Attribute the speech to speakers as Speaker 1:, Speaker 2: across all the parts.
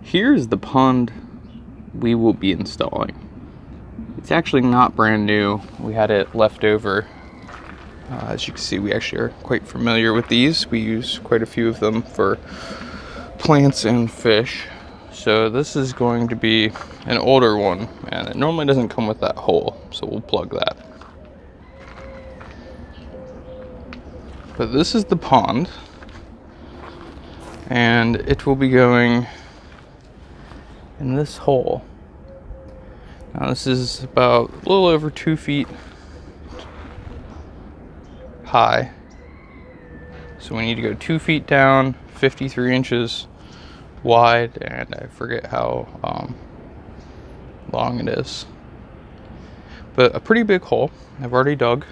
Speaker 1: here's the pond we will be installing. It's actually not brand new. We had it left over. As you can see, we actually are quite familiar with these. We use quite a few of them for plants and fish. So this is going to be an older one, and it normally doesn't come with that hole, so we'll plug that. But this is the pond, and it will be going in this hole. Now this is about a little over 2 feet high. So we need to go 2 feet down, 53 inches wide, and I forget how long it is. But a pretty big hole. I've already dug.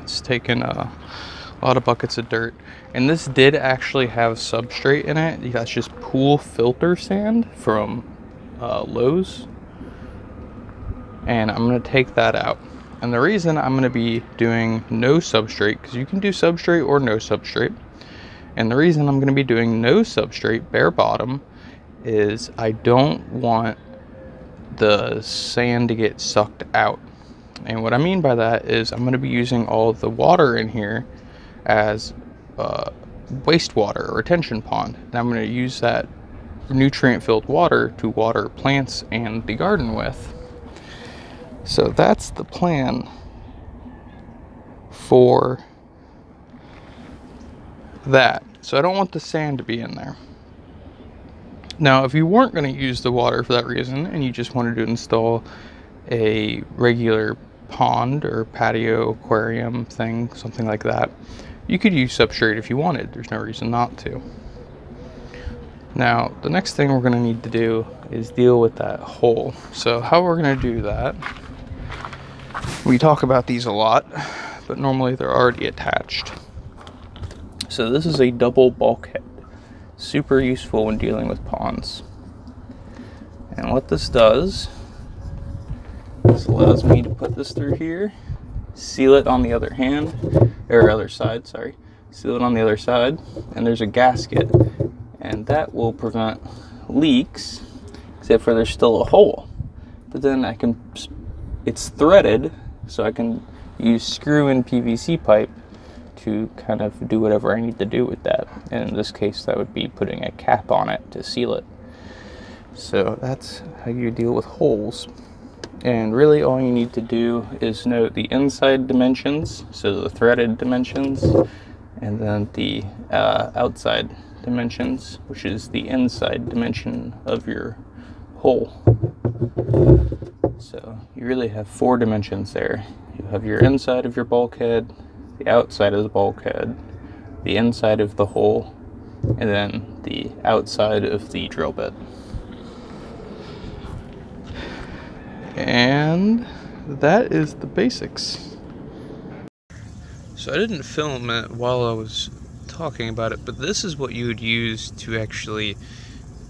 Speaker 1: It's taken a lot of buckets of dirt. And this did actually have substrate in it. That's just pool filter sand from Lowe's. And I'm going to take that out. And the reason I'm going to be doing no substrate, because you can do substrate or no substrate. And the reason I'm going to be doing no substrate, bare bottom, is I don't want the sand to get sucked out. And what I mean by that is I'm going to be using all of the water in here as wastewater or retention pond. And I'm going to use that nutrient-filled water to water plants and the garden with. So that's the plan for that. So I don't want the sand to be in there. Now, if you weren't going to use the water for that reason and you just wanted to install a regular pond or patio aquarium thing, something like that, you could use substrate if you wanted. There's no reason not to. Now, the next thing we're going to need to do is deal with that hole. So how we're going to do that, we talk about these a lot, but normally they're already attached. So this is a double bulkhead. Super useful when dealing with ponds. And what this does, this allows me to put this through here, seal it on the other side, seal it on the other side, and there's a gasket, and that will prevent leaks, except for there's still a hole. But then it's threaded, so I can use screw-in PVC pipe to kind of do whatever I need to do with that. And in this case, that would be putting a cap on it to seal it. So that's how you deal with holes. And really all you need to do is note the inside dimensions, so the threaded dimensions, and then the outside dimensions, which is the inside dimension of your hole. So you really have 4 dimensions there. You have your inside of your bulkhead, the outside of the bulkhead, the inside of the hole, and then the outside of the drill bit. And that is the basics. So I didn't film it while I was talking about it, but this is what you would use to actually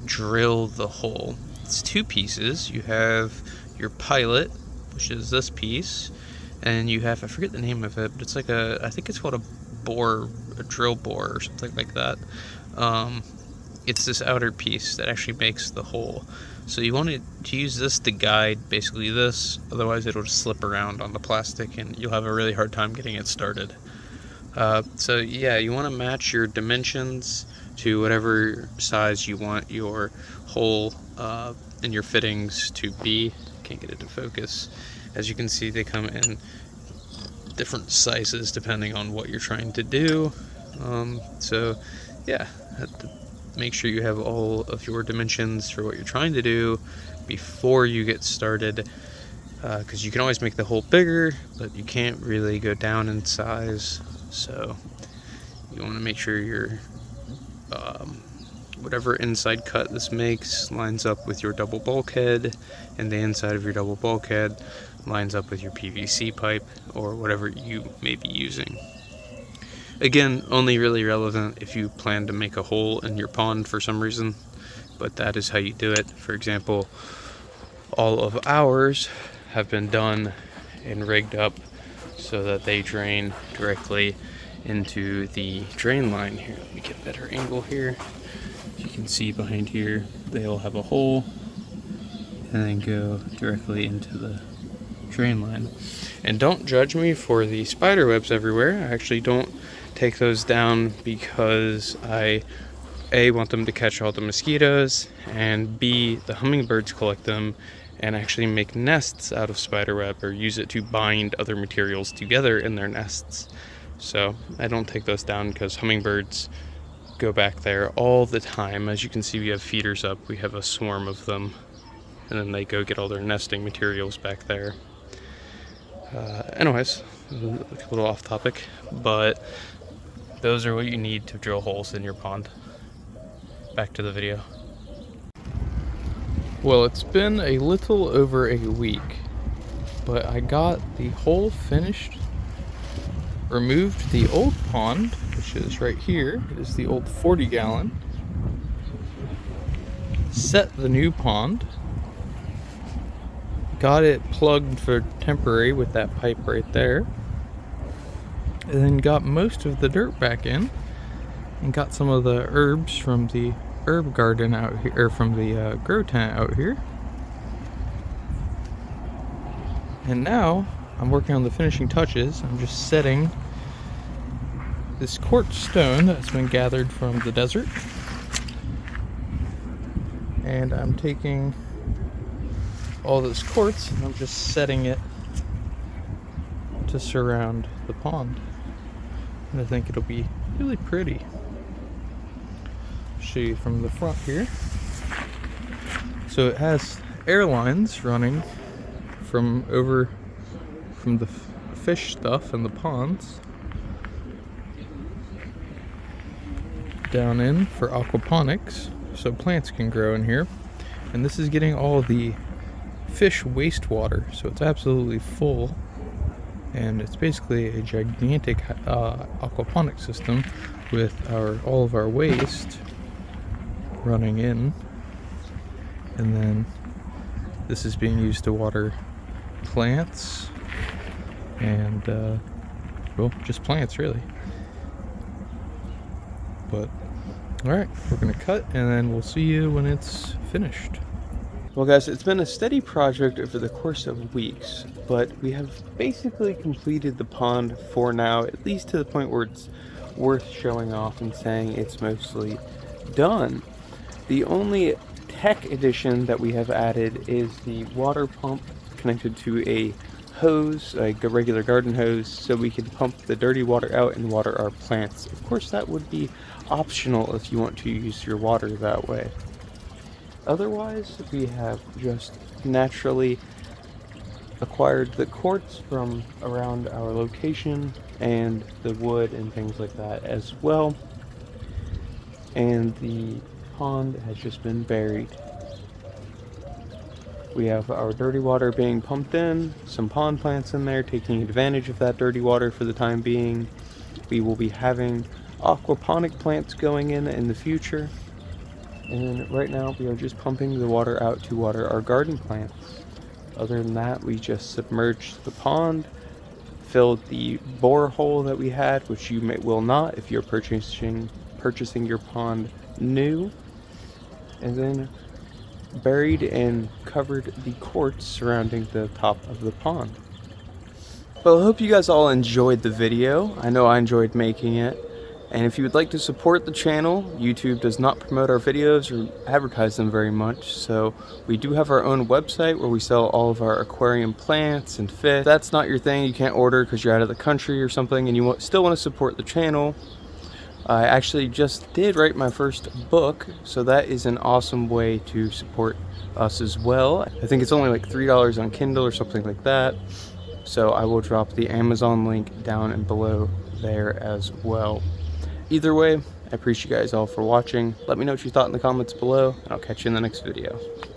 Speaker 1: drill the hole. It's 2 pieces. You have your pilot, which is this piece, and you have, I forget the name of it, but it's like I think it's called a drill bore or something like that. It's this outer piece that actually makes the hole. So you want to use this to guide basically this, otherwise it'll just slip around on the plastic and you'll have a really hard time getting it started. So yeah, you want to match your dimensions to whatever size you want your hole and your fittings to be. Can't get it to focus. As you can see, they come in different sizes depending on what you're trying to do. So yeah, have to make sure you have all of your dimensions for what you're trying to do before you get started, because you can always make the hole bigger, but you can't really go down in size. So you want to make sure your whatever inside cut this makes lines up with your double bulkhead, and the inside of your double bulkhead lines up with your PVC pipe or whatever you may be using. Again, only really relevant if you plan to make a hole in your pond for some reason, but that is how you do it. For example, all of ours have been done and rigged up so that they drain directly into the drain line here. Let me get a better angle here. You can see behind here, they'll have a hole and then go directly into the drain line. And don't judge me for the spider webs everywhere. I actually don't take those down because I A, want them to catch all the mosquitoes, and B, the hummingbirds collect them and actually make nests out of spider web or use it to bind other materials together in their nests. So I don't take those down because hummingbirds go back there all the time. As you can see, we have feeders up. We have a swarm of them, and then they go get all their nesting materials back there. Anyways, a little off topic, but those are what you need to drill holes in your pond. Back to the video. Well, it's been a little over a week, but I got the hole finished, removed the old pond, which is right here. It is the old 40-gallon. Set the new pond. Got it plugged for temporary with that pipe right there. And then got most of the dirt back in. And got some of the herbs from the herb garden out here, or from the grow tent out here. And now I'm working on the finishing touches. I'm just setting this quartz stone that's been gathered from the desert, and I'm taking all this quartz and I'm just setting it to surround the pond, and I think it'll be really pretty. Show you from the front here. So it has air lines running from the fish stuff in the ponds down in for aquaponics, so plants can grow in here. And this is getting all the fish wastewater, so it's absolutely full, and it's basically a gigantic aquaponic system with all of our waste running in, and then this is being used to water plants and well, just plants really. But alright, we're gonna cut and then we'll see you when it's finished. Well guys, it's been a steady project over the course of weeks, but we have basically completed the pond for now, at least to the point where it's worth showing off and saying it's mostly done. The only tech addition that we have added is the water pump connected to a hose, like a regular garden hose, so we can pump the dirty water out and water our plants. Of course, that would be optional if you want to use your water that way. Otherwise, we have just naturally acquired the quartz from around our location and the wood and things like that as well. And the pond has just been buried. We have our dirty water being pumped in, some pond plants in there taking advantage of that dirty water for the time being. We will be having aquaponic plants going in the future. And right now we are just pumping the water out to water our garden plants. Other than that, we just submerged the pond, filled the borehole that we had, which you will not if you're purchasing your pond new, and then buried and covered the quartz surrounding the top of the pond. Well, I hope you guys all enjoyed the video. I know I enjoyed making it. And if you would like to support the channel, YouTube does not promote our videos or advertise them very much, so we do have our own website where we sell all of our aquarium plants and fish. If that's not your thing, you can't order because you're out of the country or something and you still want to support the channel, I actually just did write my first book, so that is an awesome way to support us as well. I think it's only like $3 on Kindle or something like that, so I will drop the Amazon link down and below there as well. Either way, I appreciate you guys all for watching. Let me know what you thought in the comments below, and I'll catch you in the next video.